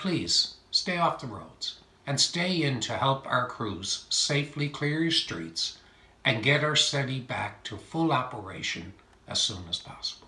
please stay off the roads and stay in to help our crews safely clear your streets and get our city back to full operation as soon as possible.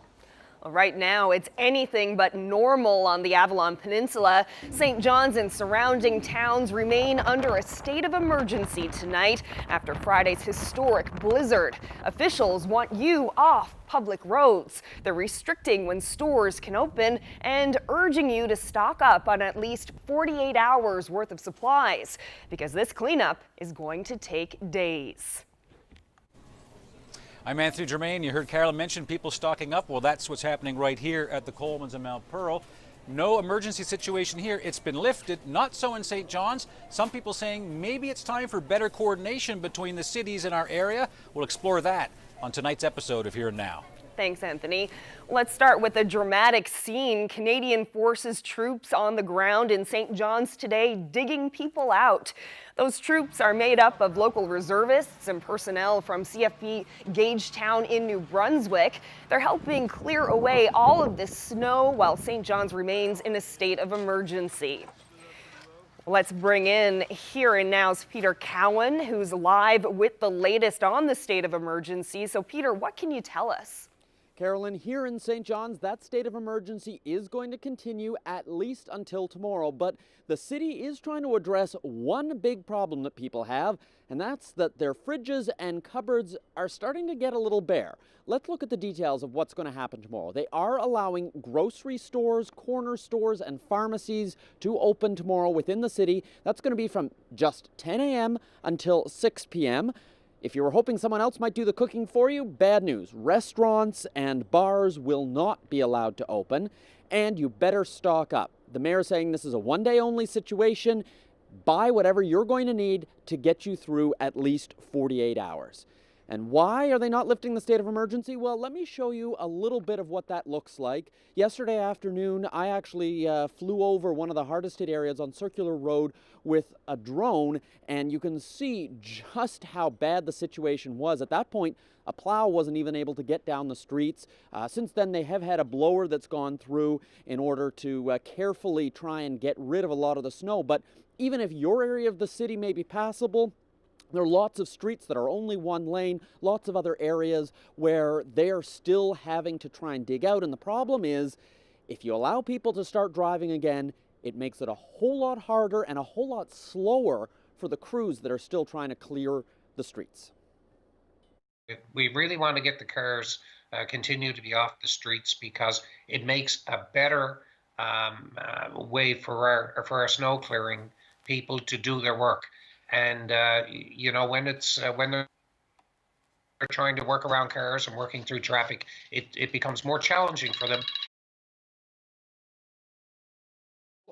Right now, it's anything but normal on the Avalon Peninsula. St. John's and surrounding towns remain under a state of emergency tonight after Friday's historic blizzard. Officials want you off public roads. They're restricting when stores can open and urging you to stock up on at least 48 hours worth of supplies because this cleanup is going to take days. I'm Anthony Germain. You heard Carolyn mention people stocking up. Well, that's what's happening right here at the Coleman's in Mount Pearl. No emergency situation here. It's been lifted. Not so in St. John's. Some people saying maybe it's time for better coordination between the cities in our area. We'll explore that on tonight's episode of Here and Now. Thanks, Anthony. Let's start with a dramatic scene. Canadian Forces troops on the ground in St. John's today digging people out. Those troops are made up of local reservists and personnel from CFB Gagetown in New Brunswick. They're helping clear away all of this snow while St. John's remains in a state of emergency. Let's bring in Here and Now's Peter Cowan, who's live with the latest on the state of emergency. So, Peter, what can you tell us? Carolyn, here in St. John's, that state of emergency is going to continue at least until tomorrow, but the city is trying to address one big problem that people have, and that's that their fridges and cupboards are starting to get a little bare. Let's look at the details of what's going to happen tomorrow. They are allowing grocery stores, corner stores, and pharmacies to open tomorrow within the city. That's going to be from just 10 a.m. until 6 p.m. If you were hoping someone else might do the cooking for you, bad news. Restaurants and bars will not be allowed to open, and you better stock up. The mayor is saying this is a one-day only situation. Buy whatever you're going to need to get you through at least 48 hours. And why are they not lifting the state of emergency? Well, let me show you a little bit of what that looks like. Yesterday afternoon, I actually flew over one of the hardest hit areas on Circular Road with a drone, and you can see just how bad the situation was. At that point, a plow wasn't even able to get down the streets. Since then, they have had a blower that's gone through in order to carefully try and get rid of a lot of the snow. But even if your area of the city may be passable, there are lots of streets that are only one lane, lots of other areas where they are still having to try and dig out. And the problem is, if you allow people to start driving again, it makes it a whole lot harder and a whole lot slower for the crews that are still trying to clear the streets. We really want to get the cars continue to be off the streets because it makes a better way for our snow clearing people to do their work. And you know, when they're trying to work around cars and working through traffic, it becomes more challenging for them.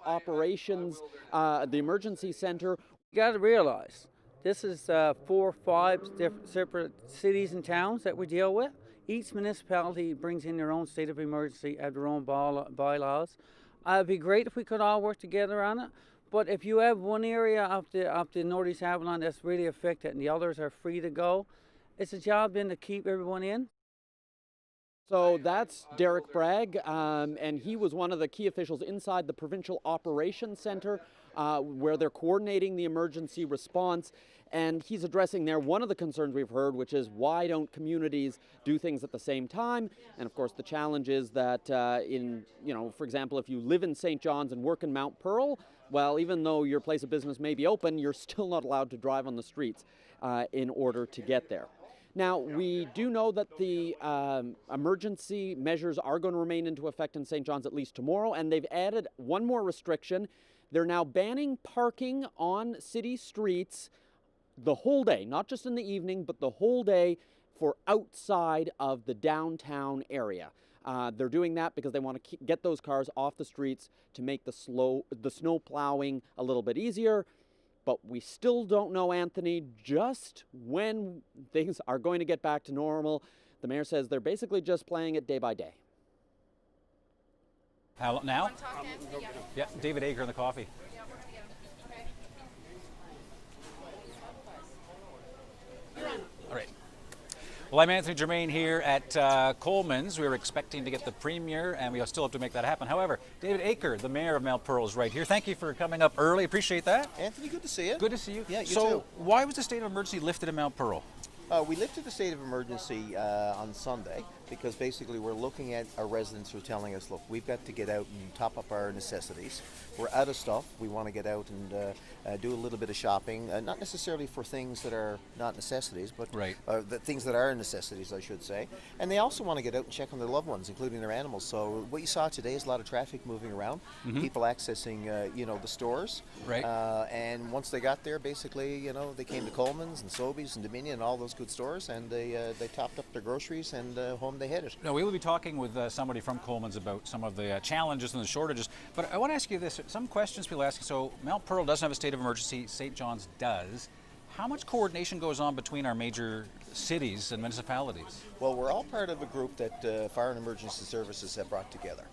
Operations, the emergency center. You got to realize this is 4 or 5 separate cities and towns that we deal with. Each municipality brings in their own state of emergency, have their own bylaws. It'd be great if we could all work together on it. But if you have one area of the Northeast Avalon that's really affected and the others are free to go, it's a job then to keep everyone in. So that's Derek Bragg, and he was one of the key officials inside the Provincial Operations Center where they're coordinating the emergency response. And he's addressing there one of the concerns we've heard, which is why don't communities do things at the same time? And of course, the challenge is that for example, if you live in St. John's and work in Mount Pearl, well, even though your place of business may be open, you're still not allowed to drive on the streets in order to get there. Now, we do know that the emergency measures are going to remain into effect in St. John's at least tomorrow, and they've added one more restriction. They're now banning parking on city streets the whole day, not just in the evening, but the whole day for outside of the downtown area. They're doing that because they want to get those cars off the streets to make the snow plowing a little bit easier. But we still don't know, Anthony, just when things are going to get back to normal. The mayor says they're basically just playing it day by day. How now? Yeah, David Ager in the coffee. All right. Well, I'm Anthony Germain here at Coleman's. We were expecting to get the premier, and we still have to make that happen. However, David Aker, the mayor of Mount Pearl, is right here. Thank you for coming up early. Appreciate that. Anthony, good to see you. Good to see you. Yeah, you so, too. why was the state of emergency lifted in Mount Pearl? We lifted the state of emergency on Sunday because basically we're looking at our residents who are telling us, look, we've got to get out and top up our necessities. We're out of stuff. We want to get out and do a little bit of shopping, not necessarily for things that are not necessities, but Right. the things that are necessities, I should say. And they also want to get out and check on their loved ones, including their animals. So what you saw today is a lot of traffic moving around, people accessing, the stores. Right. And once they got there, basically, they came to Coleman's and Sobeys and Dominion and all those good stores, and they topped up their groceries and home they headed. Now, we will be talking with somebody from Coleman's about some of the challenges and the shortages, but I want to ask you this. Some questions people ask. So Mount Pearl doesn't have a state of emergency, St. John's does. How much coordination goes on between our major cities and municipalities? Well, we're all part of a group that Fire and Emergency Services have brought together.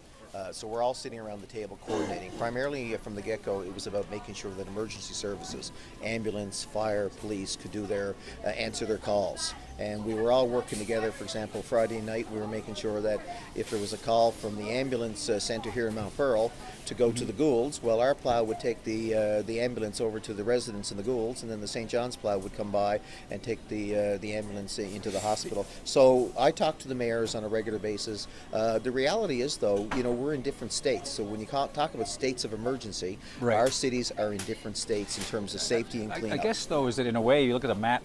So we're all sitting around the table coordinating. Primarily from the get-go, it was about making sure that emergency services, ambulance, fire, police could do answer their calls. And we were all working together. For example, Friday night we were making sure that if there was a call from the ambulance center here in Mount Pearl to go to the Goulds, well, our plow would take the ambulance over to the residents in the Goulds, and then the St. John's plow would come by and take the ambulance into the hospital. So I talk to the mayors on a regular basis. The reality is, though, we're in different states. So when you talk about states of emergency, Right. our cities are in different states in terms of safety and I cleanup. guess, though, is that in a way, you look at a map,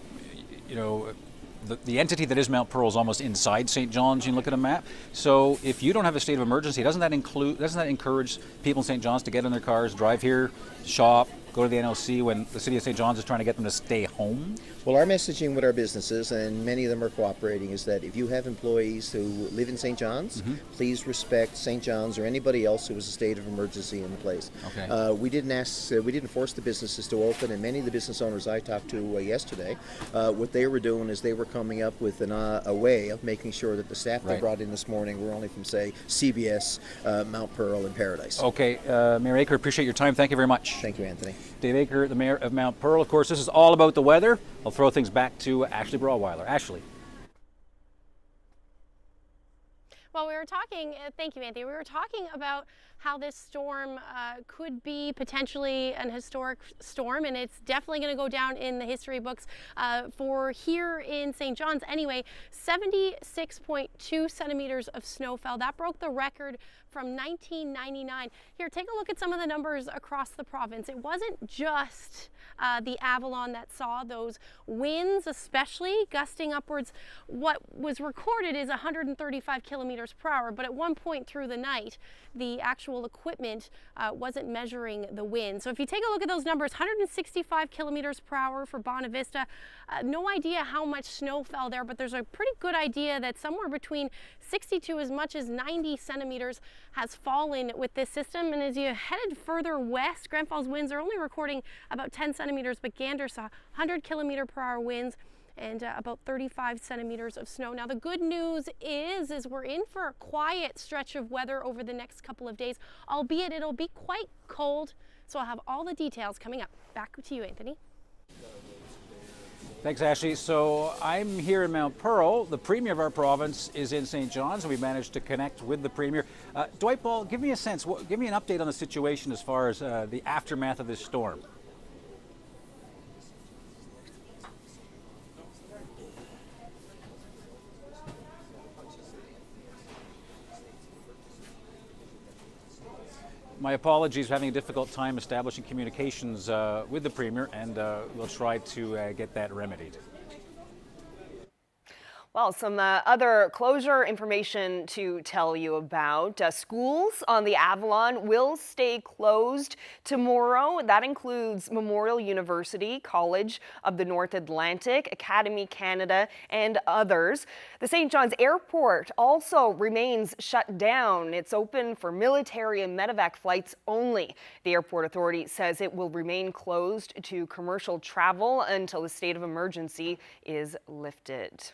the entity that is Mount Pearl is almost inside St. John's. You look at a map. So if you don't have a state of emergency, doesn't that encourage people in St. John's to get in their cars, drive here, shop, go to the NLC when the city of St. John's is trying to get them to stay home? Well, our messaging with our businesses, and many of them are cooperating, is that if you have employees who live in St. John's, please respect St. John's or anybody else who has a state of emergency in place. Okay. We didn't force the businesses to open, and many of the business owners I talked to yesterday, what they were doing is they were coming up with a way of making sure that the staff they Right. brought in this morning were only from, say, CBS, Mount Pearl, and Paradise. Okay, Mayor Aker, appreciate your time. Thank you very much. Thank you, Anthony. Dave Aker, the mayor of Mount Pearl. Of course, this is all about the weather. I'll throw things back to Ashley Brawweiler. Ashley. Well, we were talking, thank you, Anthony. We were talking about how this storm could be potentially an historic storm, and it's definitely going to go down in the history books for here in St. John's. Anyway, 76.2 centimeters of snow fell. That broke the record from 1999. Here, take a look at some of the numbers across the province. It wasn't just the Avalon that saw those winds, especially gusting upwards. What was recorded is 135 kilometers per hour, but at one point through the night, the actual equipment wasn't measuring the wind. So if you take a look at those numbers, 165 kilometers per hour for Bonavista. No idea how much snow fell there, but there's a pretty good idea that somewhere between 60 to as much as 90 centimeters has fallen with this system. And as you headed further west, Grand Falls winds are only recording about 10 centimeters, but Gander saw 100 kilometer per hour winds and about 35 centimeters of snow. Now the good news is we're in for a quiet stretch of weather over the next couple of days, albeit it'll be quite cold. So I'll have all the details coming up. Back to you, Anthony. Thanks, Ashley. So I'm here in Mount Pearl. The premier of our province is in St. John's, and we managed to connect with the premier. Dwight Ball, give me a sense, give me an update on the situation as far as the aftermath of this storm. My apologies for having a difficult time establishing communications with the Premier, and we'll try to get that remedied. Well, some other closure information to tell you about. Schools on the Avalon will stay closed tomorrow. That includes Memorial University, College of the North Atlantic, Academy Canada, and others. The St. John's Airport also remains shut down. It's open for military and medevac flights only. The airport authority says it will remain closed to commercial travel until the state of emergency is lifted.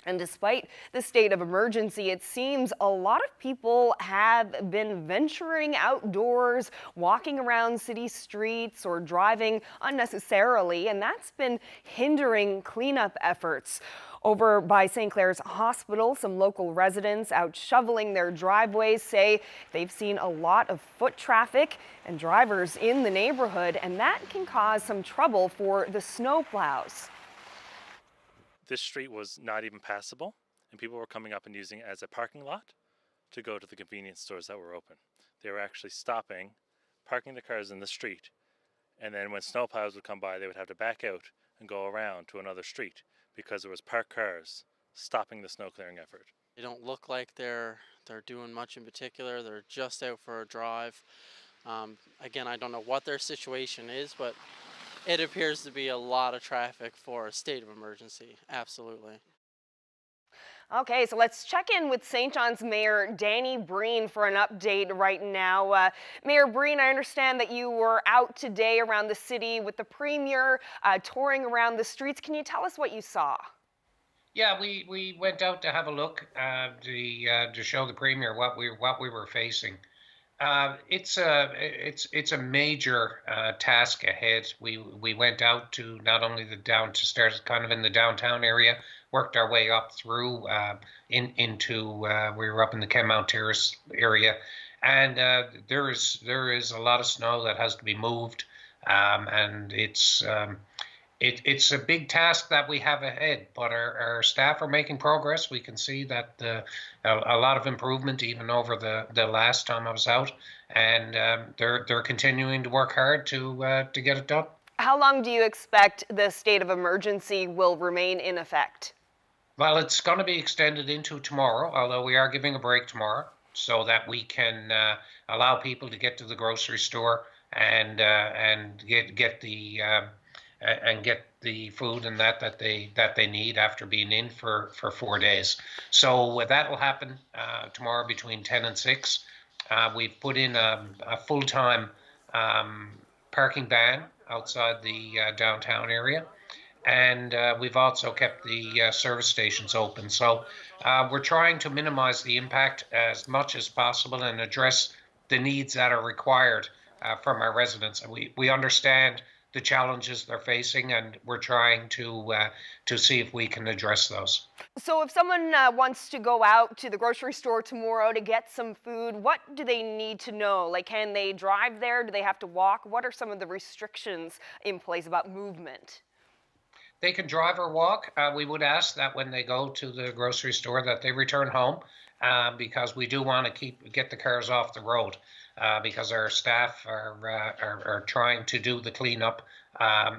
And despite the state of emergency, it seems a lot of people have been venturing outdoors, walking around city streets or driving unnecessarily, and that's been hindering cleanup efforts. Over by St. Clair's Hospital, some local residents out shoveling their driveways say they've seen a lot of foot traffic and drivers in the neighborhood, and that can cause some trouble for the snowplows. This street was not even passable, and people were coming up and using it as a parking lot to go to the convenience stores that were open. They were actually stopping, parking the cars in the street, and then when snowplows would come by, they would have to back out and go around to another street because there was parked cars stopping the snow clearing effort. They don't look like they're doing much in particular. They're just out for a drive. Again, I don't know what their situation is, but it appears to be a lot of traffic for a state of emergency. Absolutely. Okay, so let's check in with St. John's Mayor Danny Breen for an update right now. Mayor Breen, I understand that you were out today around the city with the Premier, touring around the streets. Can you tell us what you saw? Yeah, we went out to have a look to show the Premier what we were facing. It's a major task ahead. We went out to not only to start kind of in the downtown area, worked our way up through into we were up in the Kenmount Terrace area, and there is a lot of snow that has to be moved, and it's a big task that we have ahead, but our staff are making progress. We can see that a lot of improvement even over the last time I was out, and they're continuing to work hard to get it done. How long do you expect the state of emergency will remain in effect? Well, it's going to be extended into tomorrow, although we are giving a break tomorrow so that we can allow people to get to the grocery store and get the food and that they need after being in for 4 days. So that will happen tomorrow between 10 and 6. We've put in a full-time parking ban outside the downtown area, and we've also kept the service stations open. So we're trying to minimize the impact as much as possible and address the needs that are required from our residents. And we understand the challenges they're facing, and we're trying to see if we can address those. So if someone wants to go out to the grocery store tomorrow to get some food, what do they need to know? Like, can they drive there? Do they have to walk? What are some of the restrictions in place about movement? They can drive or walk. We would ask that when they go to the grocery store that they return home, because we do want to get the cars off the road, because our staff are trying to do the cleanup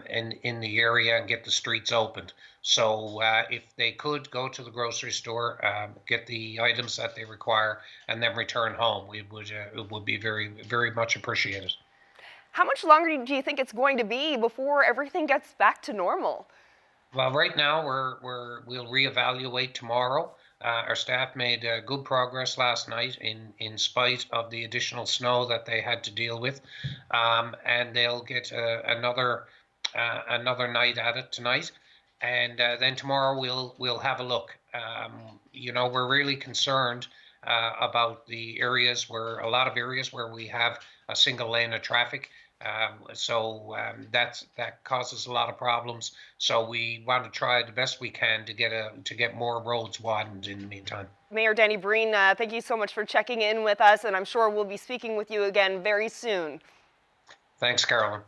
in the area and get the streets opened. So if they could go to the grocery store, get the items that they require, and then return home, it would be very, very much appreciated. How much longer do you think it's going to be before everything gets back to normal? Well, right now we'll reevaluate tomorrow. Our staff made good progress last night in spite of the additional snow that they had to deal with, and they'll get another night at it tonight, and then tomorrow we'll have a look. We're really concerned about the areas a lot of areas where we have a single lane of traffic. That causes a lot of problems. So we want to try the best we can to get more roads widened in the meantime. Mayor Danny Breen, thank you so much for checking in with us, and I'm sure we'll be speaking with you again very soon. Thanks, Carolyn.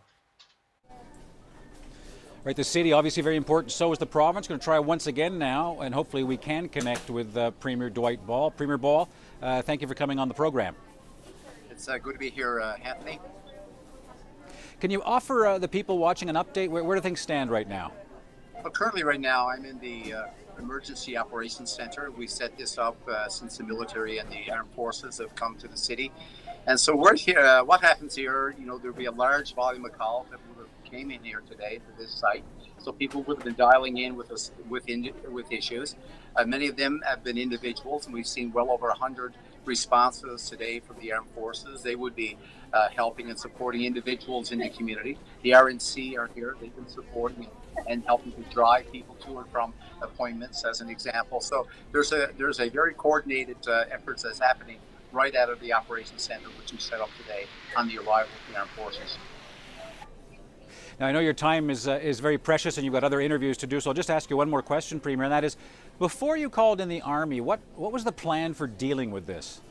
Right, the city obviously very important. So is the province. Going to try once again now, and hopefully we can connect with Premier Dwight Ball. Premier Ball, thank you for coming on the program. It's good to be here, Anthony. Can you offer the people watching an update? Where do things stand right now? Well, currently right now I'm in the Emergency Operations Center. We set this up since the military and the armed forces have come to the city. And so we're here. What happens here, there'll be a large volume of calls that would have came in here today to this site. So people would have been dialing in with us with issues. Many of them have been individuals, and we've seen well over 100 responses today from the armed forces. They would be helping and supporting individuals in the community. The RNC are here. They've been supporting and helping to drive people to and from appointments, as an example. So there's a very coordinated efforts that's happening right out of the Operations Center, which we set up today on the arrival of the armed forces. Now, I know your time is very precious and you've got other interviews to do, so I'll just ask you one more question, Premier, and that is, before you called in the Army, what was the plan for dealing with this?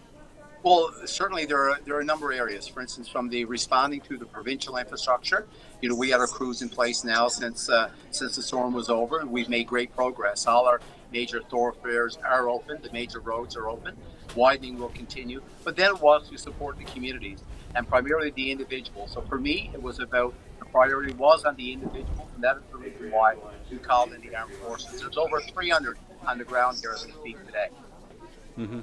Well, certainly there are a number of areas. For instance, from the responding to the provincial infrastructure, we had our crews in place now since the storm was over, and we've made great progress. All our major thoroughfares are open. The major roads are open. Widening will continue. But then it was to support the communities and primarily the individuals. So for me, it was about the priority was on the individuals, and that is the reason why we called in the armed forces. There's over 300 on the ground here as we speak today. Mm-hmm.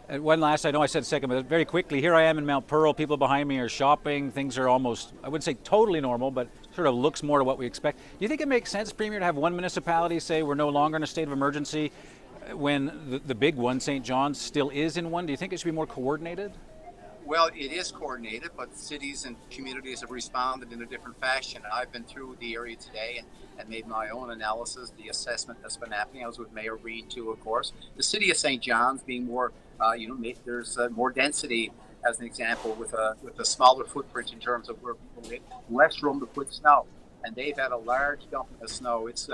And one last, I know I said second, but very quickly, here I am in Mount Pearl. People behind me are shopping. Things are almost, I wouldn't say totally normal, but sort of looks more to what we expect. Do you think it makes sense, Premier, to have one municipality say we're no longer in a state of emergency when the big one, St. John's, still is in one? Do you think it should be more coordinated? Well, it is coordinated, but cities and communities have responded in a different fashion. I've been through the area today and made my own analysis, the assessment that's been happening. I was with Mayor Reid too, of course. The city of St. John's being more, there's more density, as an example, with a smaller footprint in terms of where people live, less room to put snow. And they've had a large dumping of snow. It's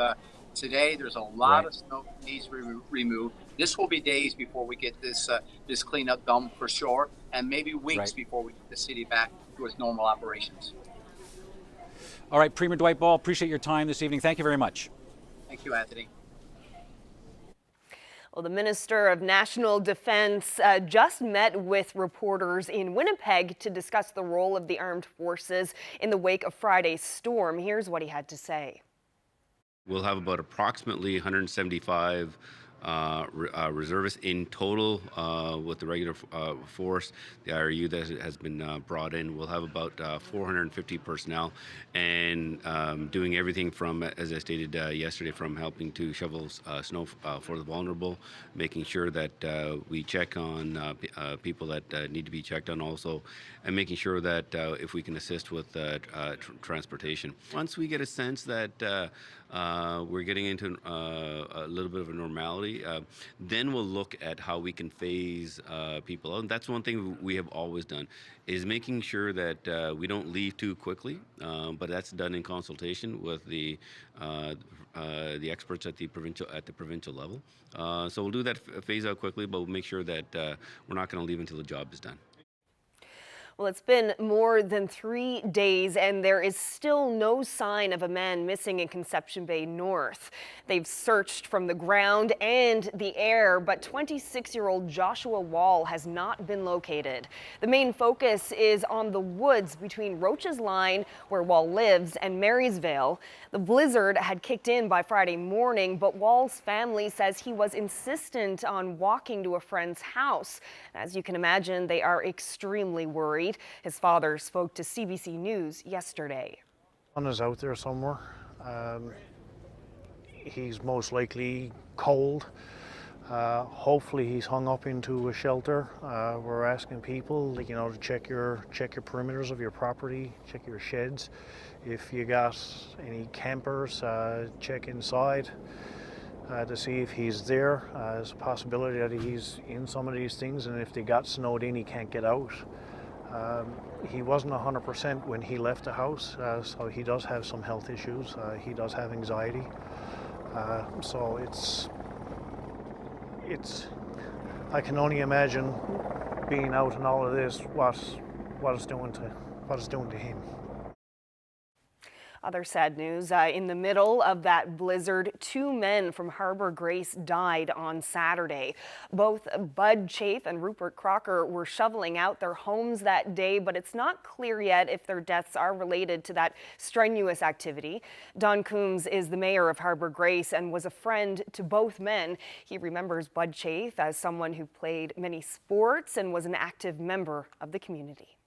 today there's a lot of snow that needs to be removed. This will be days before we get this cleanup done for sure, and maybe weeks before we get the city back to its normal operations. All right, Premier Dwight Ball, appreciate your time this evening. Thank you very much. Thank you, Anthony. Well, the Minister of National Defense just met with reporters in Winnipeg to discuss the role of the armed forces in the wake of Friday's storm. Here's what he had to say. We'll have about approximately 175 reservists in total with the regular force, the IRU that has been brought in. We'll have about 450 personnel and doing everything from, as I stated yesterday, from helping to shovel snow for the vulnerable, making sure that we check on people that need to be checked on also, and making sure that if we can assist with transportation. Once we get a sense that we're getting into a little bit of a normality, then we'll look at how we can phase people out. And that's one thing we have always done, is making sure that we don't leave too quickly, but that's done in consultation with the experts at the provincial level. So we'll do that phase out quickly, but we'll make sure that we're not going to leave until the job is done. Well, it's been more than 3 days and there is still no sign of a man missing in Conception Bay North. They've searched from the ground and the air, but 26-year-old Joshua Wall has not been located. The main focus is on the woods between Roach's Line, where Wall lives, and Marysvale. The blizzard had kicked in by Friday morning, but Wall's family says he was insistent on walking to a friend's house. As you can imagine, they are extremely worried. His father spoke to CBC News yesterday. Son is out there somewhere. He's most likely cold. Hopefully he's hung up into a shelter. We're asking people, to check your perimeters of your property, check your sheds. If you got any campers, check inside to see if he's there. There's a possibility that he's in some of these things, and if they got snowed in, he can't get out. He wasn't 100% when he left the house, so he does have some health issues. He does have anxiety. So it's I can only imagine being out and all of this, what it's doing to him. Other sad news, in the middle of that blizzard, 2 men from Harbor Grace died on Saturday. Both Bud Chafe and Rupert Crocker were shoveling out their homes that day, but it's not clear yet if their deaths are related to that strenuous activity. Don Coombs is the mayor of Harbor Grace and was a friend to both men. He remembers Bud Chafe as someone who played many sports and was an active member of the community.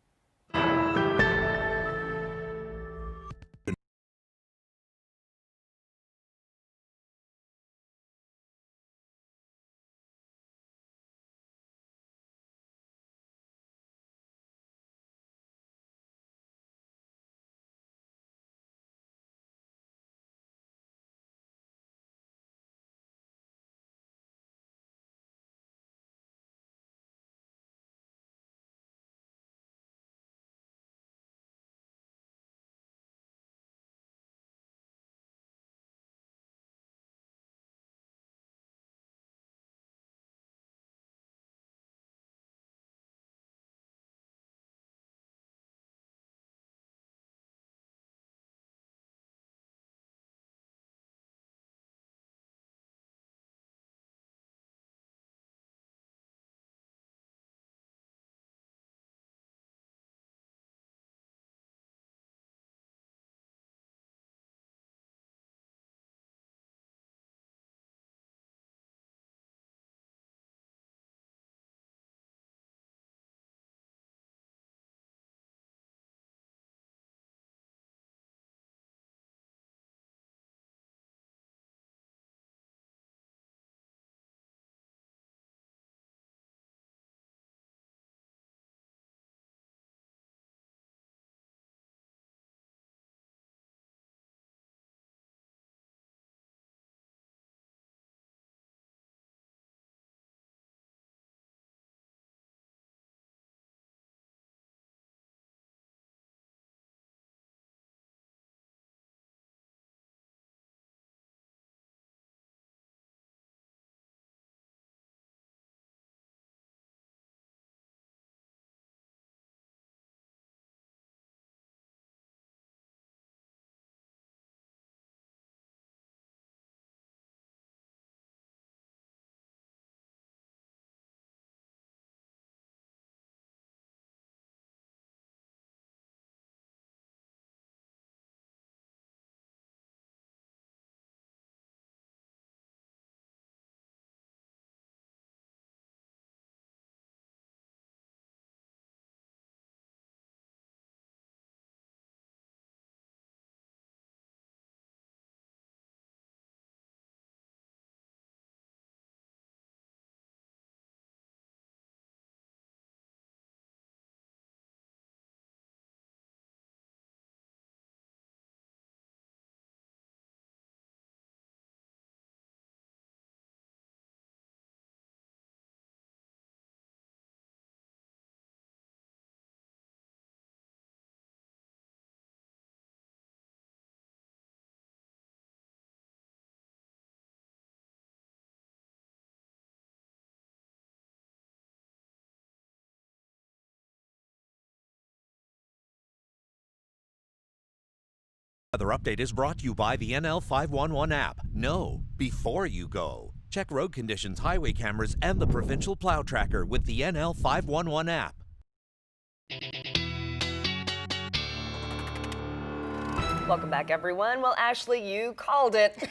weather update is brought to you by the NL 511 app. Know before you go. Check road conditions, highway cameras, and the provincial plow tracker with the NL 511 app. Welcome back, everyone. Well, Ashley, you called it.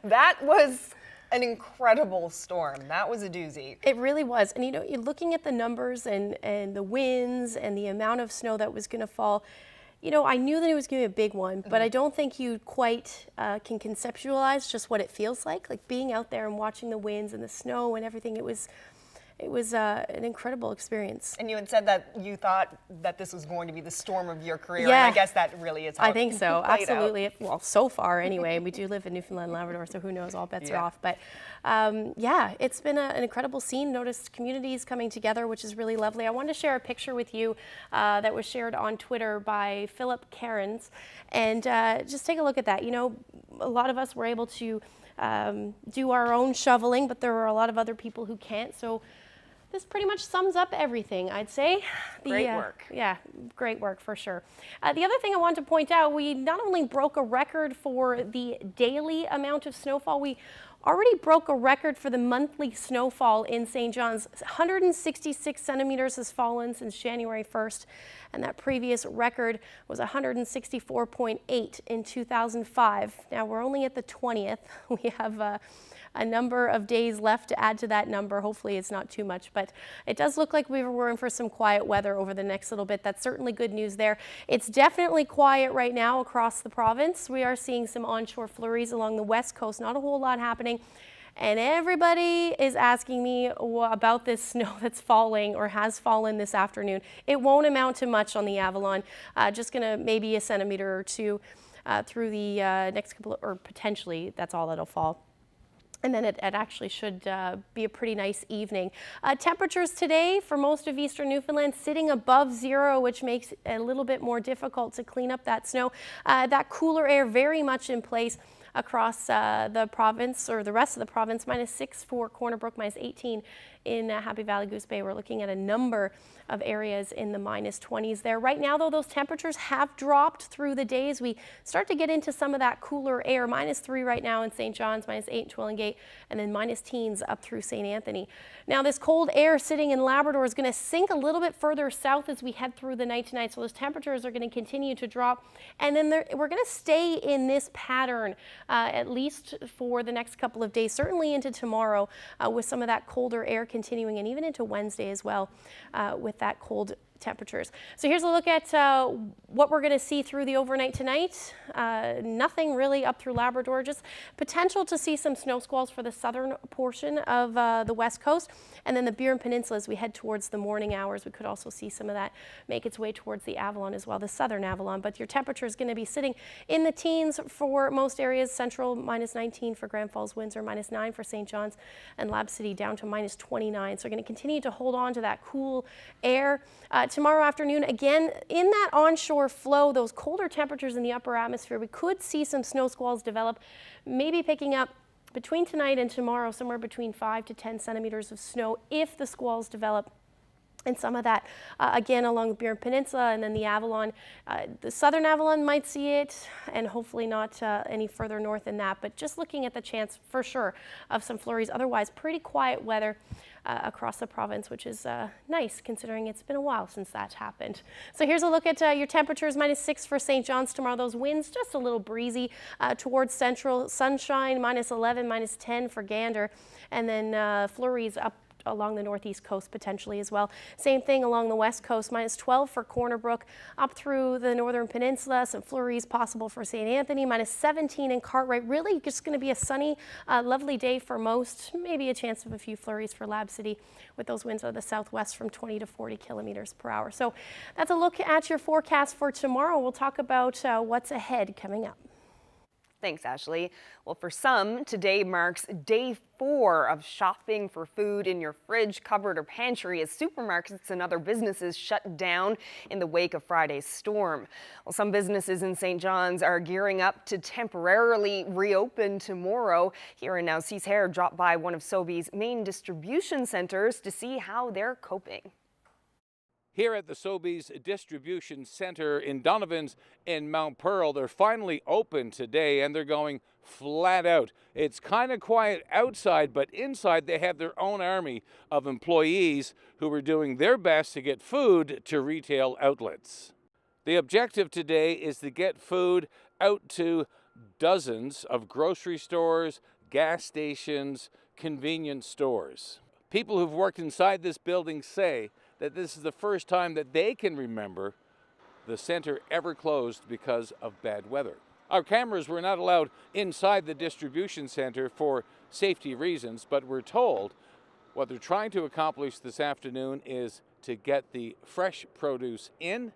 That was an incredible storm. That was a doozy. It really was. And you know, you're looking at the numbers and the winds and the amount of snow that was going to fall. You know, I knew that it was going to be a big one, but I don't think you quite can conceptualize just what it feels like being out there and watching the winds and the snow and everything. It was an incredible experience. And you had said that you thought that this was going to be the storm of your career, Yeah. and I guess that really is how I think so, played out. absolutely. Well, so far anyway. We do live in Newfoundland and Labrador, so who knows, all bets are off. But yeah, it's been an incredible scene. Noticed communities coming together, which is really lovely. I wanted to share a picture with you that was shared on Twitter by Philip Cairns. And just take a look at that. You know, a lot of us were able to do our own shoveling, but there were a lot of other people who can't. So this pretty much sums up everything, I'd say. Great work. Yeah, great work for sure. The other thing I wanted to point out, we not only broke a record for the daily amount of snowfall, we already broke a record for the monthly snowfall in St. John's. 166 centimeters has fallen since January 1st, and that previous record was 164.8 in 2005. Now we're only at the 20th. We have a number of days left to add to that number. Hopefully it's not too much, but it does look like we were in for some quiet weather over the next little bit. That's certainly good news there. It's definitely quiet right now across the province. We are seeing some onshore flurries along the west coast, not a whole lot happening. And everybody is asking me about this snow that's falling or has fallen this afternoon. It won't amount to much on the Avalon, just gonna maybe a centimeter or two through the next couple, or potentially that's all that'll fall. And then it actually should be a pretty nice evening. Temperatures today for most of eastern Newfoundland sitting above zero, which makes it a little bit more difficult to clean up that snow. That cooler air very much in place across the province, or the rest of the province. -6 for Corner Brook, -18 in Happy Valley Goose Bay. We're looking at a number of areas in the -20s there. Right now, though, those temperatures have dropped through the days. We start to get into some of that cooler air. -3 right now in St. John's, -8 in Twillingate, and then -teens up through St. Anthony. Now, this cold air sitting in Labrador is going to sink a little bit further south as we head through the night tonight. So those temperatures are going to continue to drop. And then we're going to stay in this pattern at least for the next couple of days, certainly into tomorrow with some of that colder air continuing, and even into Wednesday as well with that cold temperatures. So here's a look at what we're going to see through the overnight tonight. Nothing really up through Labrador, just potential to see some snow squalls for the southern portion of the west coast, and then the Burin Peninsula as we head towards the morning hours. We could also see some of that make its way towards the Avalon as well, the southern Avalon. But your temperature is going to be sitting in the teens for most areas. Central -19 for Grand Falls, Windsor -9 for St. John's, and Lab City down to -29. So we're going to continue to hold on to that cool air. Tomorrow afternoon, again, in that onshore flow, those colder temperatures in the upper atmosphere, we could see some snow squalls develop, maybe picking up between tonight and tomorrow, somewhere between 5 to 10 centimeters of snow if the squalls develop. And some of that, again, along the Burin Peninsula, and then the Avalon. The southern Avalon might see it, and hopefully not any further north than that. But just looking at the chance, for sure, of some flurries. Otherwise, pretty quiet weather across the province, which is nice, considering it's been a while since that happened. So here's a look at your temperatures. -6 for St. John's tomorrow. Those winds just a little breezy towards central. Sunshine, -11, -10 for Gander. And then flurries up along the northeast coast potentially as well. Same thing along the west coast, -12 for Corner Brook, up through the northern peninsula. Some flurries possible for St. Anthony, -17 in Cartwright. Really just going to be a sunny, lovely day for most. Maybe a chance of a few flurries for Lab City with those winds out of the southwest from 20 to 40 kilometers per hour. So that's a look at your forecast for tomorrow. We'll talk about what's ahead coming up. Thanks, Ashley. Well, for some, today marks day 4 of shopping for food in your fridge, cupboard, or pantry as supermarkets and other businesses shut down in the wake of Friday's storm. Well, some businesses in St. John's are gearing up to temporarily reopen tomorrow. Here and now, Cease Hare dropped by one of Sobeys' main distribution centers to see how they're coping. Here at the Sobeys Distribution Center in Donovan's in Mount Pearl, they're finally open today and they're going flat out. It's kind of quiet outside, but inside they have their own army of employees who are doing their best to get food to retail outlets. The objective today is to get food out to dozens of grocery stores, gas stations, convenience stores. People who've worked inside this building say that this is the first time that they can remember the center ever closed because of bad weather. Our cameras were not allowed inside the distribution center for safety reasons, but we're told what they're trying to accomplish this afternoon is to get the fresh produce in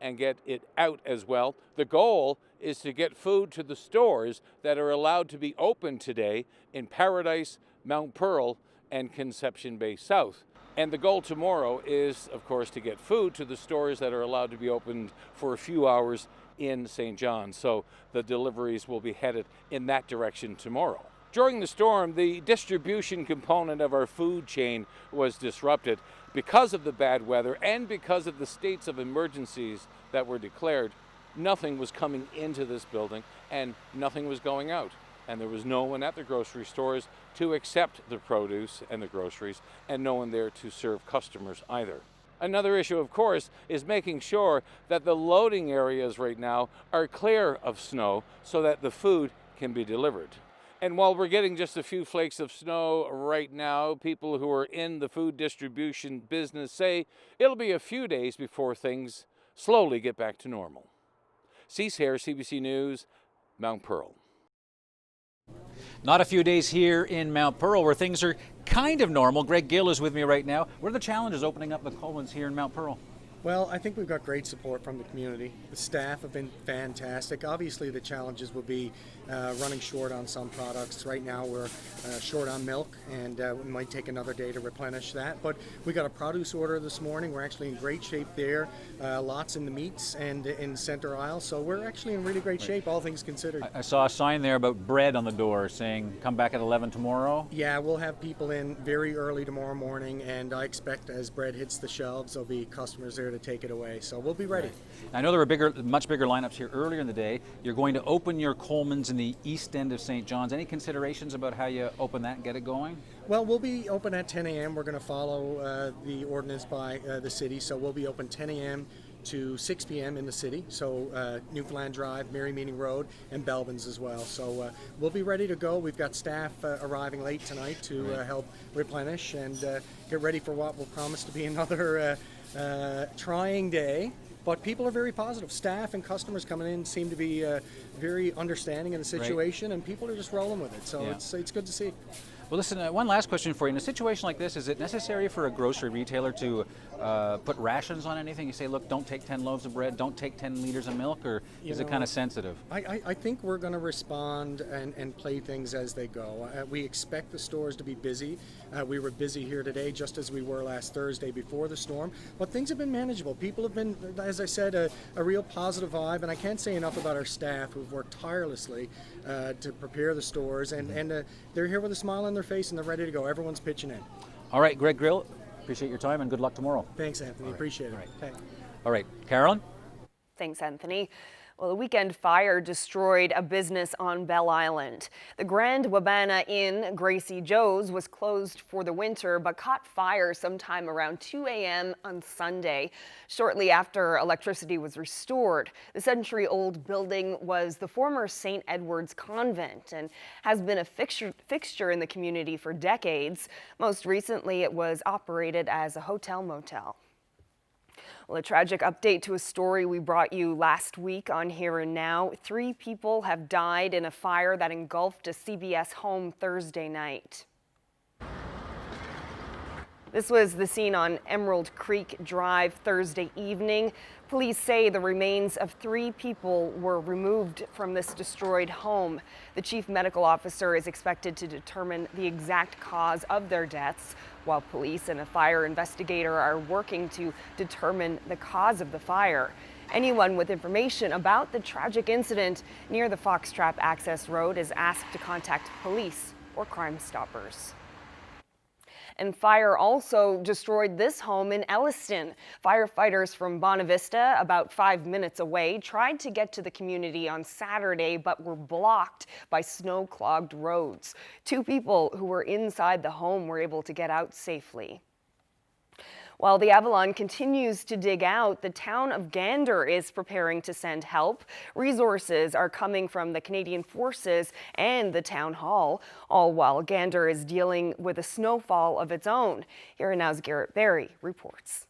and get it out as well. The goal is to get food to the stores that are allowed to be open today in Paradise, Mount Pearl, and Conception Bay South. And the goal tomorrow is, of course, to get food to the stores that are allowed to be opened for a few hours in St. John's. So the deliveries will be headed in that direction tomorrow. During the storm, the distribution component of our food chain was disrupted because of the bad weather and because of the states of emergencies that were declared. Nothing was coming into this building and nothing was going out. And there was no one at the grocery stores to accept the produce and the groceries, and no one there to serve customers either. Another issue, of course, is making sure that the loading areas right now are clear of snow so that the food can be delivered. And while we're getting just a few flakes of snow right now, people who are in the food distribution business say it'll be a few days before things slowly get back to normal. Cease Hare, CBC News, Mount Pearl. Not a few days here in Mount Pearl where things are kind of normal. Greg Gill is with me right now. What are the challenges opening up the Coleman's here in Mount Pearl? Well, I think we've got great support from the community. The staff have been fantastic. Obviously, the challenges will be running short on some products. Right now, we're short on milk, and we might take another day to replenish that. But we got a produce order this morning. We're actually in great shape there. Lots in the meats and in center aisle. So we're actually in really great shape, all things considered. I saw a sign there about bread on the door saying, come back at 11 tomorrow. Yeah, we'll have people in very early tomorrow morning, and I expect as bread hits the shelves, there'll be customers there to take it away. So we'll be ready. Right. I know there were much bigger lineups here earlier in the day. You're going to open your Coleman's in the east end of St. John's. Any considerations about how you open that and get it going? Well, we'll be open at 10 a.m. We're going to follow the ordinance by the city. So we'll be open 10 a.m. to 6 p.m. in the city. So Newfoundland Drive, Mary Meeting Road, and Belvin's as well. So we'll be ready to go. We've got staff arriving late tonight to help replenish and get ready for what will promise to be another trying day, but people are very positive. Staff and customers coming in seem to be very understanding of the situation, and people are just rolling with it. So it's good to see. Well, listen, one last question for you. In a situation like this, is it necessary for a grocery retailer to put rations on anything? You say, look, don't take 10 loaves of bread, don't take 10 liters of milk, or is it kind of sensitive? I think we're going to respond and play things as they go. We expect the stores to be busy. We were busy here today, just as we were last Thursday before the storm, but things have been manageable. People have been, as I said, a real positive vibe, and I can't say enough about our staff who've worked tirelessly to prepare the stores, and they're here with a smile on their face and they're ready to go. Everyone's pitching in. All right, Greg Grill, appreciate your time and good luck tomorrow. Thanks, Anthony. Appreciate it. Okay. All right, Carolyn? Thanks, Anthony. Well, a weekend fire destroyed a business on Bell Island. The Grand Wabana Inn, Gracie Joe's, was closed for the winter but caught fire sometime around 2 a.m. on Sunday, shortly after electricity was restored. The century-old building was the former St. Edward's Convent and has been a fixture in the community for decades. Most recently, it was operated as a hotel-motel. Well, a tragic update to a story we brought you last week on Here and Now. 3 people have died in a fire that engulfed a CBS home Thursday night. This was the scene on Emerald Creek Drive Thursday evening. Police say the remains of 3 people were removed from this destroyed home. The chief medical officer is expected to determine the exact cause of their deaths, while police and a fire investigator are working to determine the cause of the fire. Anyone with information about the tragic incident near the Foxtrap Access Road is asked to contact police or Crime Stoppers. And fire also destroyed this home in Elliston. Firefighters from Bonavista, about 5 minutes away, tried to get to the community on Saturday but were blocked by snow-clogged roads. 2 people who were inside the home were able to get out safely. While the Avalon continues to dig out, the town of Gander is preparing to send help. Resources are coming from the Canadian Forces and the town hall, all while Gander is dealing with a snowfall of its own. Here now's Garrett Berry reports.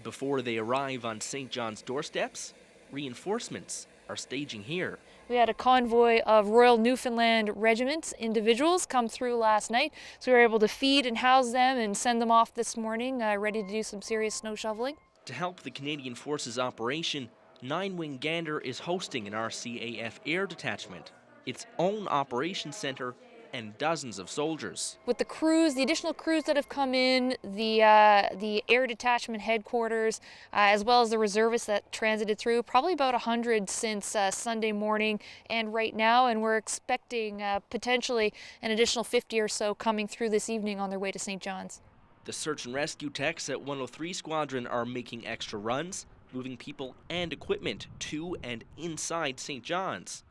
Before they arrive on St. John's doorsteps, reinforcements are staging here. We had a convoy of Royal Newfoundland Regiment individuals come through last night, so we were able to feed and house them and send them off this morning, ready to do some serious snow shoveling. To help the Canadian Forces operation, 9-Wing Gander is hosting an RCAF air detachment, its own operations center, and dozens of soldiers. With the crews, the additional crews that have come in, the air detachment headquarters, as well as the reservists that transited through, probably about 100 since Sunday morning and right now, and we're expecting potentially an additional 50 or so coming through this evening on their way to St. John's. The search and rescue techs at 103 Squadron are making extra runs, moving people and equipment to and inside St. John's.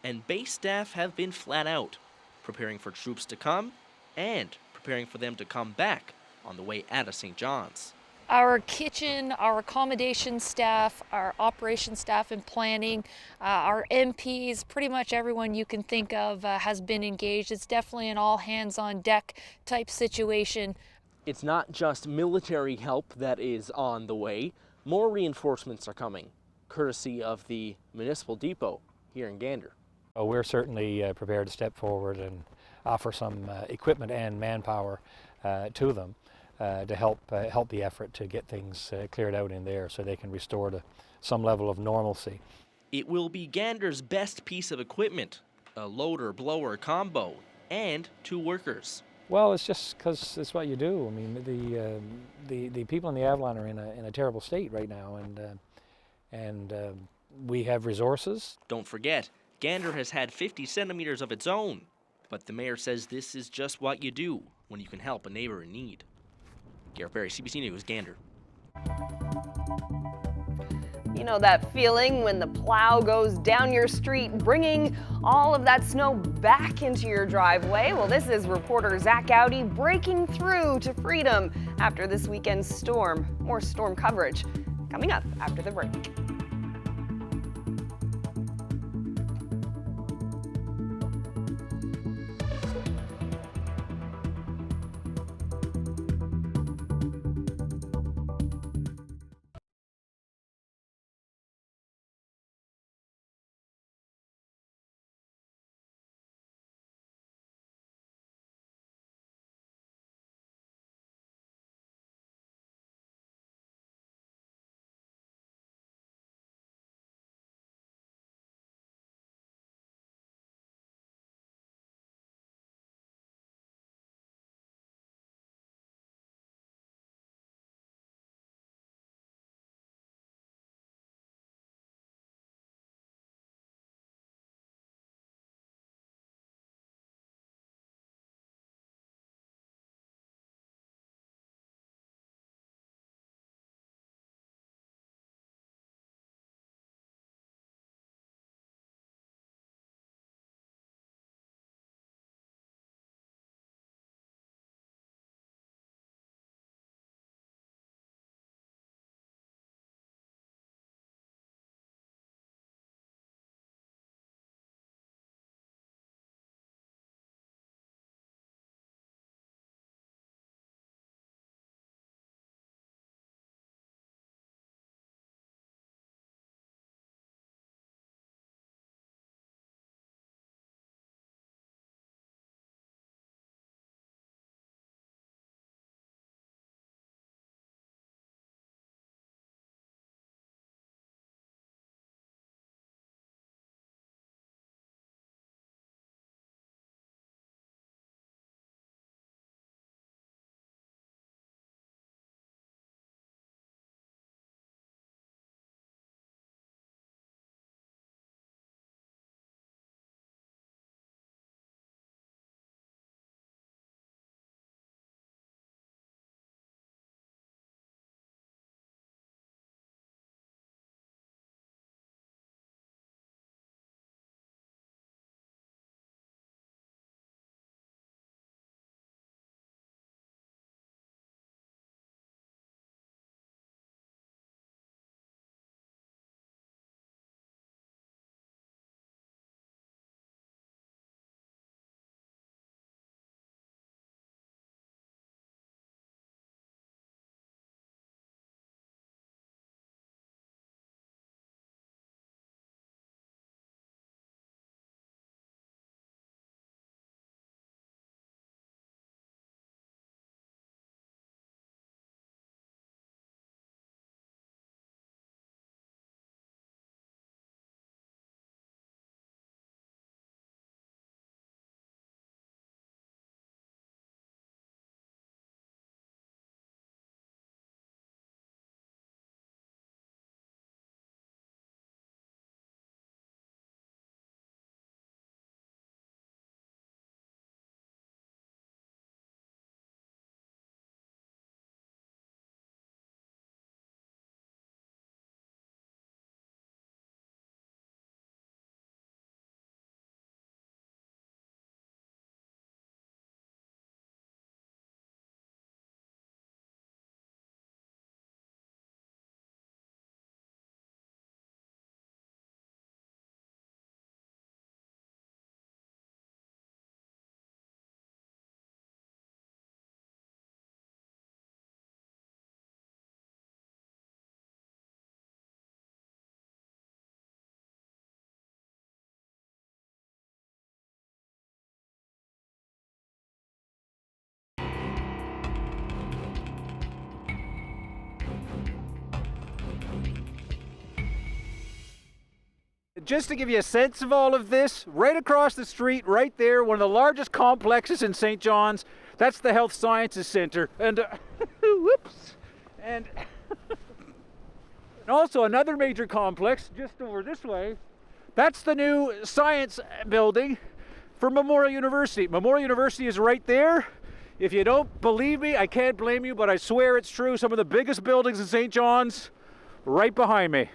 And base staff have been flat out, preparing for troops to come and preparing for them to come back on the way out of St. John's. Our kitchen, our accommodation staff, our operations staff and planning, our MPs, pretty much everyone you can think of has been engaged. It's definitely an all hands on deck type situation. It's not just military help that is on the way. More reinforcements are coming, courtesy of the municipal depot here in Gander. We're certainly prepared to step forward and offer some equipment and manpower to them to help the effort to get things cleared out in there so they can restore to some level of normalcy. It will be Gander's best piece of equipment, a loader-blower combo, and 2 workers. Well, it's just because it's what you do. I mean, the people in the Avalon are in a terrible state right now, and we have resources. Don't forget, Gander has had 50 centimeters of its own, but the mayor says this is just what you do when you can help a neighbor in need. Garrett Berry, CBC News, Gander. You know that feeling when the plow goes down your street, bringing all of that snow back into your driveway? Well, this is reporter Zach Gowdy breaking through to freedom after this weekend's storm. More storm coverage coming up after the break. just to give you a sense of all of this, right across the street, right there, one of the largest complexes in St. John's, that's the Health Sciences Centre. And, whoops, and also another major complex just over this way, that's the new science building for Memorial University. Memorial University is right there. If you don't believe me, I can't blame you, but I swear it's true. Some of the biggest buildings in St. John's, right behind me.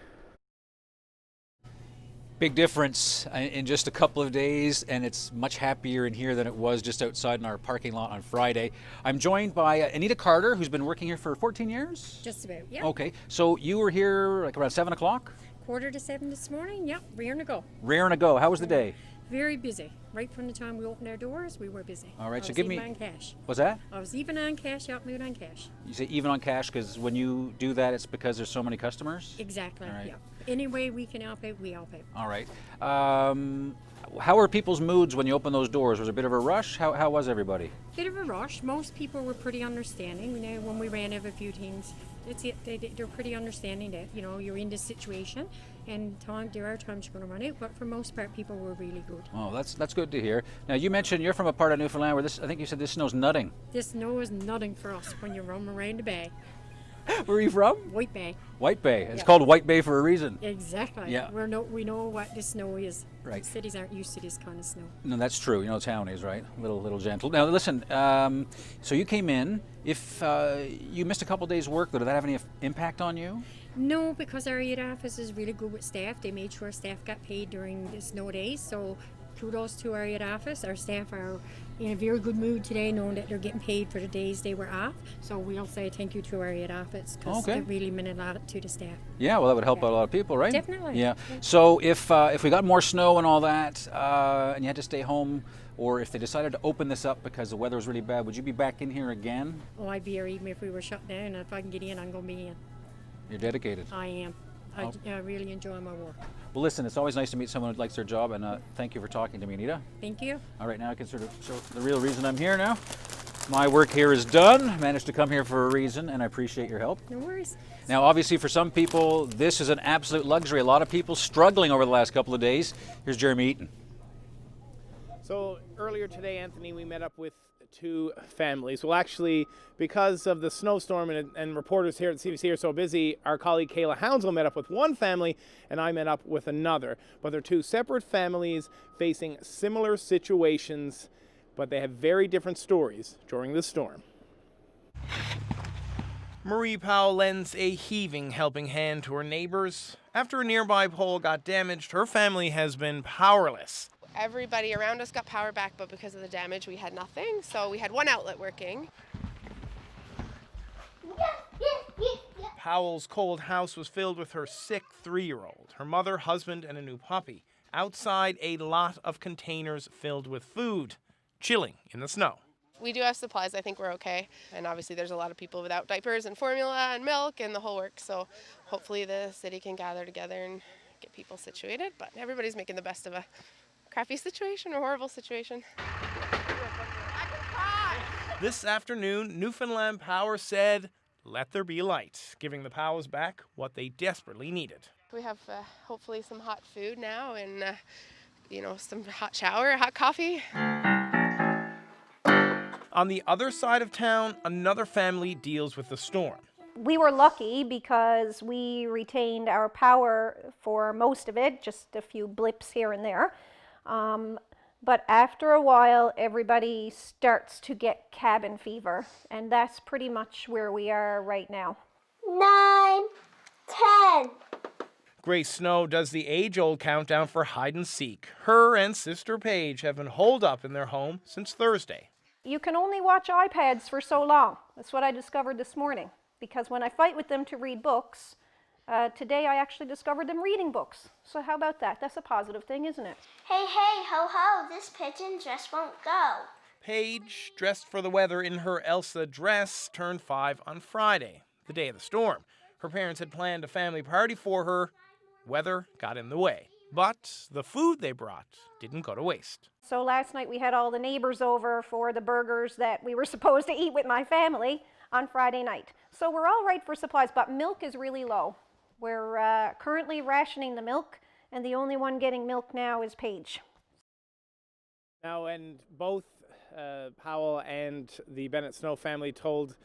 Big difference in just a couple of days, and it's much happier in here than it was just outside in our parking lot on Friday. I'm joined by Anita Carter, who's been working here for 14 years? Just about, yeah. Okay, so you were here like around 7 o'clock? 6:45 this morning, yeah, raring to go. Raring to go. How was the day? Very busy. Right from the time we opened our doors, we were busy. All right, I so was give me. even on cash. What's that? I was even on cash, out moving on cash. You say even on cash because when you do that, it's because there's so many customers? Exactly, All right. yeah. Any way we can help out, we help out. All right. How are people's moods when you open those doors? Was it a bit of a rush? How was everybody? Bit of a rush. Most people were pretty understanding. You know, when we ran over a few things, they're pretty understanding that, you know, you're in this situation and there are times you're going to run out, but for most part, people were really good. Oh, that's good to hear. Now, you mentioned you're from a part of Newfoundland where I think you said this snow's nutting. This snow is nutting for us when you run around the bay. Where are you from? White Bay. White Bay. It's Yeah. called White Bay for a reason. Exactly. Yeah. We know what the snow is. Right. Cities aren't used to this kind of snow. No, that's true. You know, townies, right? Little gentle. Now, listen. So you came in. If you missed a couple days' work, did that have any impact on you? No, because our aid office is really good with staff. They made sure staff got paid during the snow days. So kudos to our aid office. Our staff are in a very good mood today, knowing that they're getting paid for the days they were off. So we'll say thank you to our aid office because it really meant a lot to the staff. Yeah, well, that would help out a lot of people, right? Definitely. Yeah. So if we got more snow and all that, and you had to stay home, or if they decided to open this up because the weather was really bad, would you be back in here again? Oh, I'd be here even if we were shut down. And if I can get in, I'm going to be in. You're dedicated. I am. I really enjoy my work. Well, listen, it's always nice to meet someone who likes their job, and thank you for talking to me, Anita. Thank you. All right, now I can sort of show the real reason I'm here now. My work here is done. Managed to come here for a reason, and I appreciate your help. No worries. Now, obviously, for some people, this is an absolute luxury. A lot of people struggling over the last couple of days. Here's Jeremy Eaton. So earlier today, Anthony, we met up with two families. Well, actually, because of the snowstorm and reporters here at CBC are so busy, our colleague Kayla Hounslow met up with one family and I met up with another. But they're two separate families facing similar situations, but they have very different stories during the storm. Marie Powell lends a heaving helping hand to her neighbors. After a nearby pole got damaged, her family has been powerless. Everybody around us got power back, but because of the damage, we had nothing. So we had one outlet working. Powell's cold house was filled with her sick 3-year-old, her mother, husband, and a new puppy. Outside, a lot of containers filled with food, chilling in the snow. We do have supplies. I think we're okay. And obviously there's a lot of people without diapers and formula and milk and the whole works. So hopefully the city can gather together and get people situated. But everybody's making the best of a crappy situation or horrible situation. This afternoon, Newfoundland Power said, let there be light, giving the Powells back what they desperately needed. We have hopefully some hot food now and, some hot shower, hot coffee. On the other side of town, another family deals with the storm. We were lucky because we retained our power for most of it, just a few blips here and there. But after a while, everybody starts to get cabin fever, and that's pretty much where we are right now. 9, 10. Grace Snow does the age-old countdown for hide and seek. Her and sister Paige have been holed up in their home since Thursday. You can only watch iPads for so long. That's what I discovered this morning, because when I fight with them to read books, today I actually discovered them reading books. So how about that? That's a positive thing, isn't it? Hey, hey, ho, ho, this pigeon just won't go. Paige, dressed for the weather in her Elsa dress, turned 5 on Friday, the day of the storm. Her parents had planned a family party for her. Weather got in the way. But the food they brought didn't go to waste. So last night we had all the neighbors over for the burgers that we were supposed to eat with my family on Friday night. So we're all right for supplies, but milk is really low. We're currently rationing the milk, and the only one getting milk now is Paige. Now, and both Powell and the Bennett Snow family told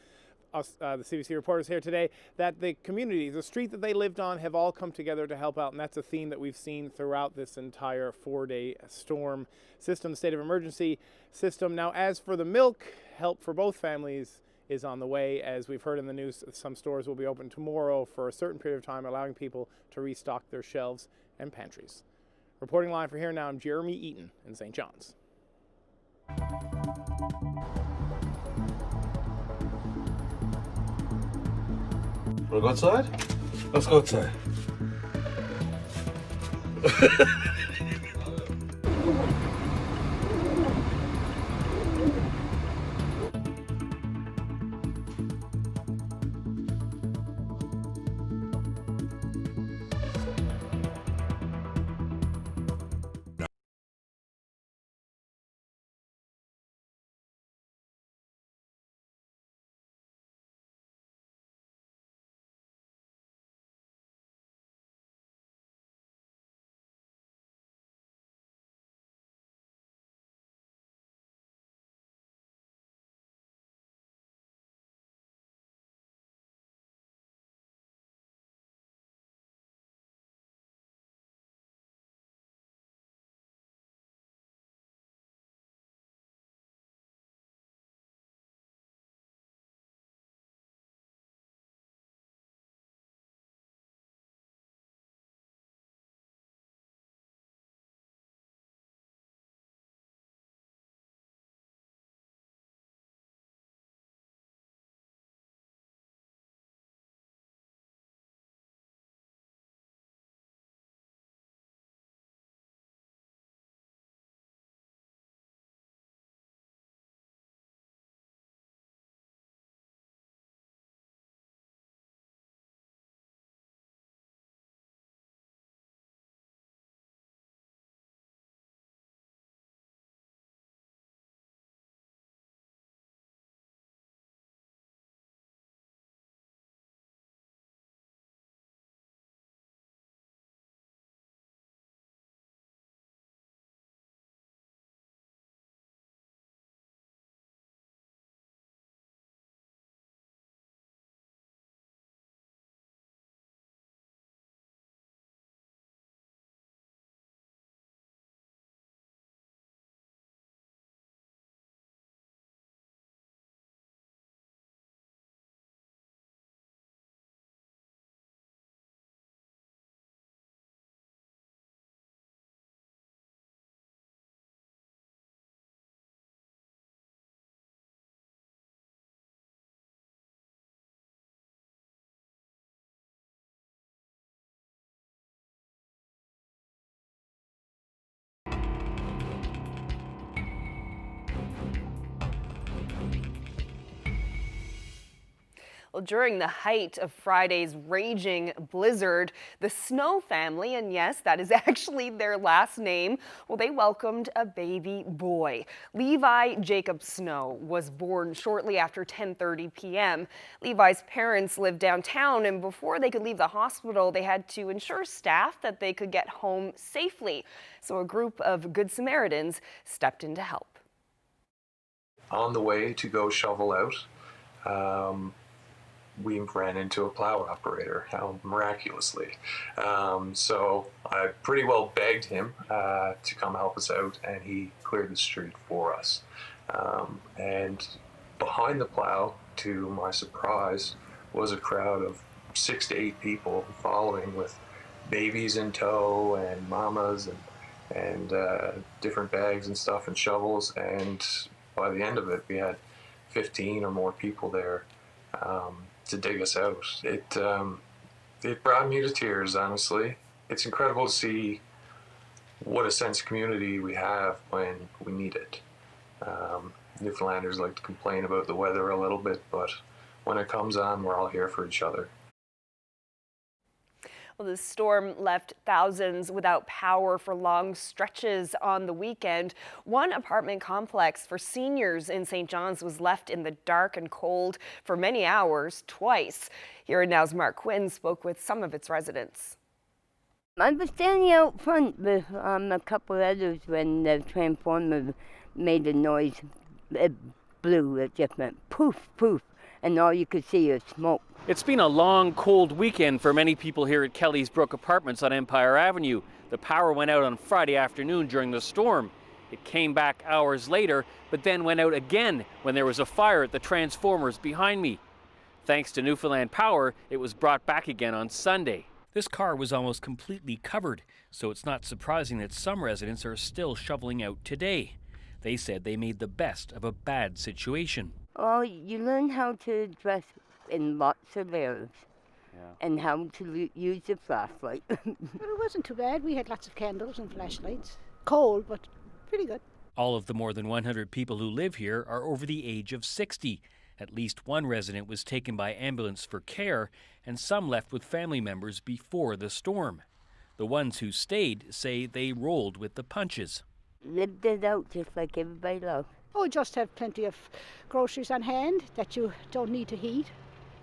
us, the CBC reporters here today, that the community, the street that they lived on, have all come together to help out, and that's a theme that we've seen throughout this entire 4-day storm system, state of emergency system. Now, as for the milk, help for both families is on the way. As we've heard in the news, some stores will be open tomorrow for a certain period of time, allowing people to restock their shelves and pantries. Reporting live for Here Now, I'm Jeremy Eaton in St. John's. Wanna go outside? Let's go outside. Well, during the height of Friday's raging blizzard, the Snow family, and yes, that is actually their last name, well, they welcomed a baby boy. Levi Jacob Snow was born shortly after 10:30 p.m. Levi's parents lived downtown, and before they could leave the hospital, they had to ensure staff that they could get home safely. So a group of Good Samaritans stepped in to help. On the way to go shovel out, we ran into a plow operator, miraculously. So I pretty well begged him to come help us out, and he cleared the street for us. And behind the plow, to my surprise, was a crowd of 6 to 8 people following with babies in tow and mamas and different bags and stuff and shovels. And by the end of it, we had 15 or more people there to dig us out. It brought me to tears, honestly. It's incredible to see what a sense of community we have when we need it. Newfoundlanders like to complain about the weather a little bit, but when it comes on, we're all here for each other. Well, the storm left thousands without power for long stretches on the weekend. One apartment complex for seniors in St. John's was left in the dark and cold for many hours twice. Here Now's Mark Quinn spoke with some of its residents. I was standing out front with a couple others when the transformer made a noise. It blew, it just went poof, poof, and all you could see is smoke. It's been a long, cold weekend for many people here at Kelly's Brook Apartments on Empire Avenue. The power went out on Friday afternoon during the storm. It came back hours later, but then went out again when there was a fire at the transformers behind me. Thanks to Newfoundland Power, it was brought back again on Sunday. This car was almost completely covered, so it's not surprising that some residents are still shoveling out today. They said they made the best of a bad situation. Oh, you learn how to dress in lots of layers, and how to use the flashlight. But it wasn't too bad. We had lots of candles and flashlights. Cold, but pretty good. All of the more than 100 people who live here are over the age of 60. At least one resident was taken by ambulance for care, and some left with family members before the storm. The ones who stayed say they rolled with the punches. Lived it out just like everybody else. Oh, just have plenty of groceries on hand that you don't need to heat,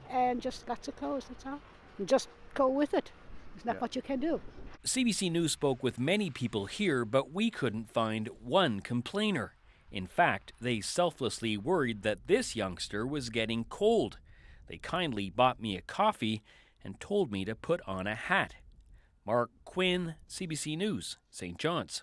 and just lots of clothes, that's all. And just go with it. There's not much you can do. CBC News spoke with many people here, but we couldn't find one complainer. In fact, they selflessly worried that this youngster was getting cold. They kindly bought me a coffee and told me to put on a hat. Mark Quinn, CBC News, St. John's.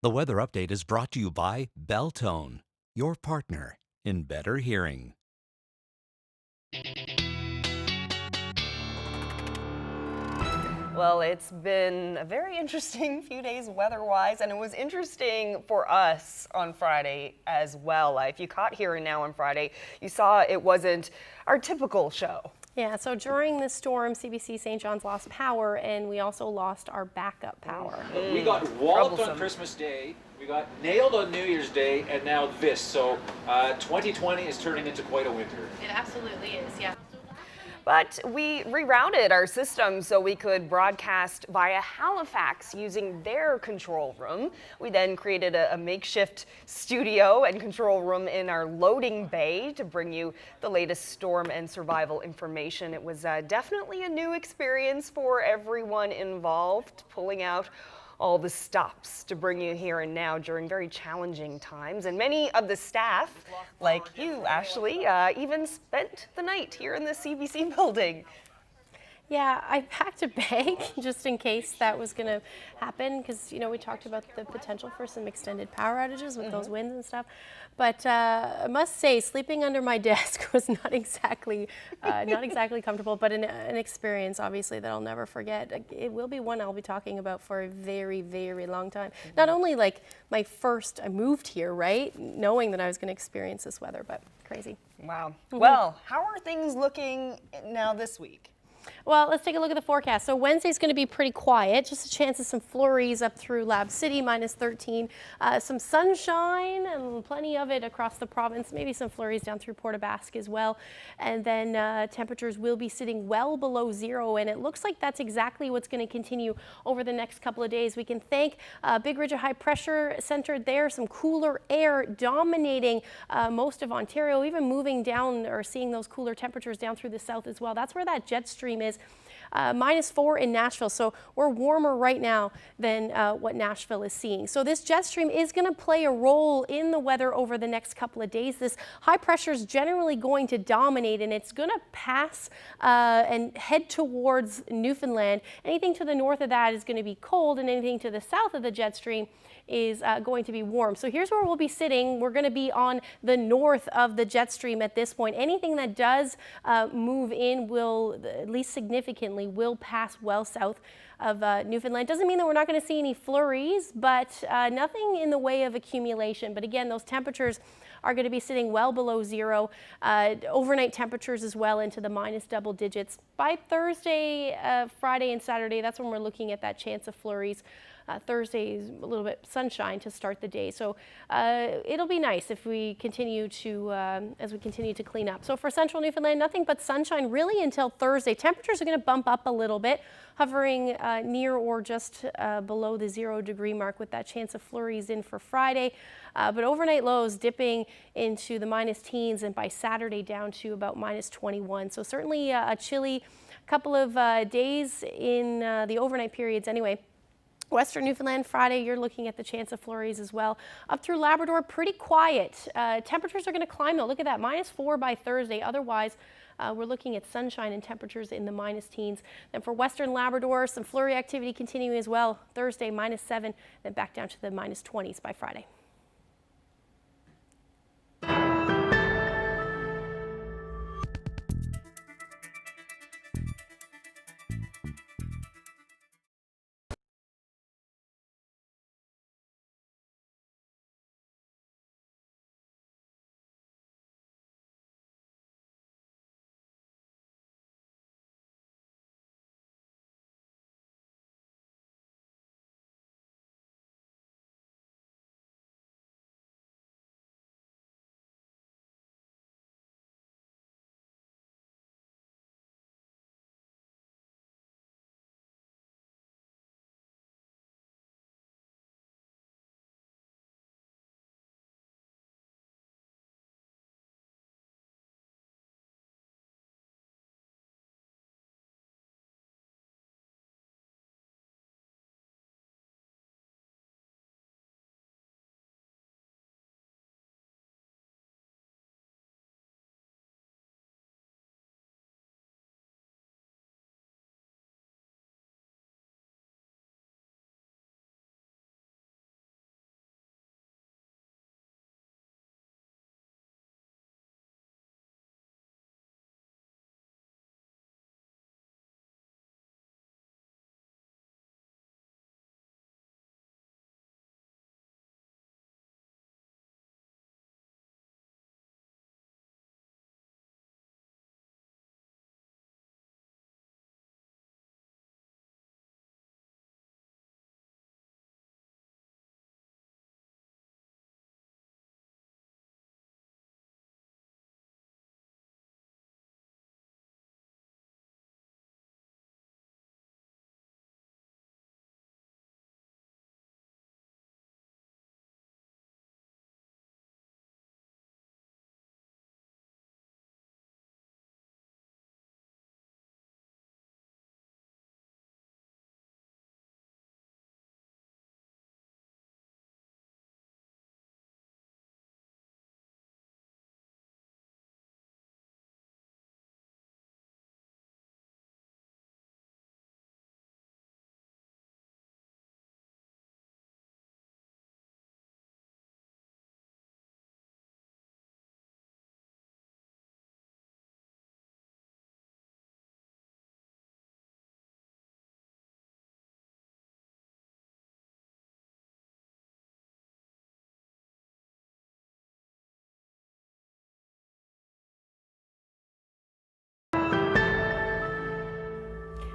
The weather update is brought to you by Belltone, your partner in better hearing. Well, it's been a very interesting few days weather-wise, and it was interesting for us on Friday as well. If you caught Here and Now on Friday, you saw it wasn't our typical show. Yeah, so during the storm, CBC St. John's lost power, and we also lost our backup power. We got walloped on Christmas Day, we got nailed on New Year's Day, and now this. So 2020 is turning into quite a winter. It absolutely is, yeah. But we rerouted our system so we could broadcast via Halifax using their control room. We then created a makeshift studio and control room in our loading bay to bring you the latest storm and survival information. It was definitely a new experience for everyone involved, pulling out all the stops to bring you here and now during very challenging times. And many of the staff, like you, Ashley, even spent the night here in the CBC building. Yeah, I packed a bag just in case that was going to happen because, you know, we talked about the potential for some extended power outages with those winds and stuff. But I must say, sleeping under my desk was not exactly comfortable, but an experience, obviously, that I'll never forget. It will be one I'll be talking about for a very, very long time. Not only like I moved here, right, knowing that I was going to experience this weather, but crazy. Wow. Well, how are things looking now this week? Well, let's take a look at the forecast. So Wednesday's going to be pretty quiet, just a chance of some flurries up through Lab City, -13. Some sunshine and plenty of it across the province, maybe some flurries down through Port aux Basques as well. And then temperatures will be sitting well below zero, and it looks like that's exactly what's going to continue over the next couple of days. We can thank big ridge of high pressure centered there, some cooler air dominating most of Ontario, even moving down or seeing those cooler temperatures down through the south as well. That's where that jet stream is. -4 in Nashville, so we're warmer right now than what Nashville is seeing. So this jet stream is going to play a role in the weather over the next couple of days. This high pressure is generally going to dominate, and it's going to pass and head towards Newfoundland. Anything to the north of that is going to be cold, and anything to the south of the jet stream is going to be warm. So here's where we'll be sitting. We're going to be on the north of the jet stream at this point. Anything that does move in will, at least significantly, will pass well south of Newfoundland. Doesn't mean that we're not going to see any flurries, but nothing in the way of accumulation. But again, those temperatures are going to be sitting well below zero. Overnight temperatures as well into the minus double digits. By Thursday, Friday, and Saturday, that's when we're looking at that chance of flurries. Thursday is a little bit sunshine to start the day, so it'll be nice if we continue to as we continue to clean up. So for central Newfoundland, nothing but sunshine really until Thursday. Temperatures are going to bump up a little bit, hovering near or just below the 0 degree mark with that chance of flurries in for Friday. But overnight lows dipping into the minus teens, and by Saturday down to about -21. So certainly a chilly couple of days in the overnight periods anyway. Western Newfoundland, Friday, you're looking at the chance of flurries as well. Up through Labrador, pretty quiet. Temperatures are going to climb though. Look at that, -4 by Thursday. Otherwise, we're looking at sunshine and temperatures in the minus teens. Then for Western Labrador, some flurry activity continuing as well. Thursday, -7, then back down to the -20s by Friday.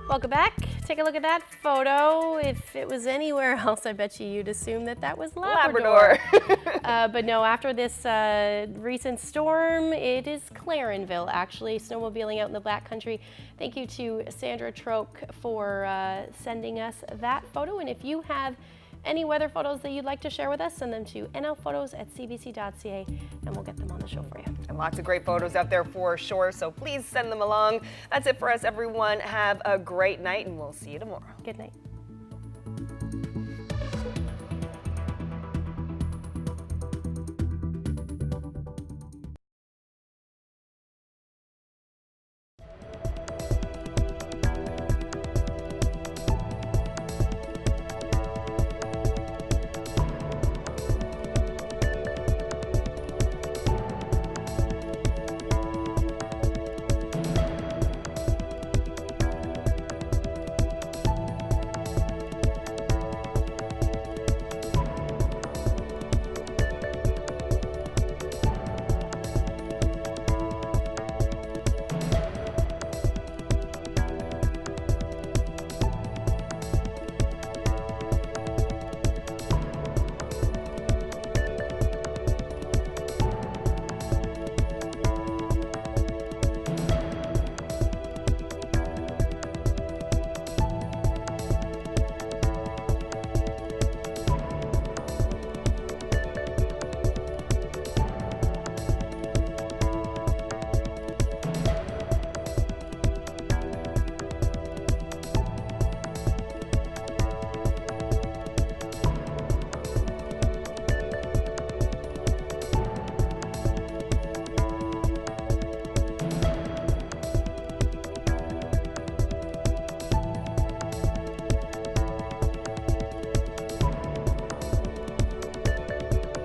Welcome back. Take a look at that photo. If it was anywhere else, I bet you'd assume that was Labrador. But no, after this recent storm, it is Clarenville, actually, snowmobiling out in the Black Country. Thank you to Sandra Troke for sending us that photo. And if you have any weather photos that you'd like to share with us, send them to nlphotos@cbc.ca and we'll get them on the show for you. And lots of great photos out there for sure, so please send them along. That's it for us, everyone. Have a great night, and we'll see you tomorrow. Good night.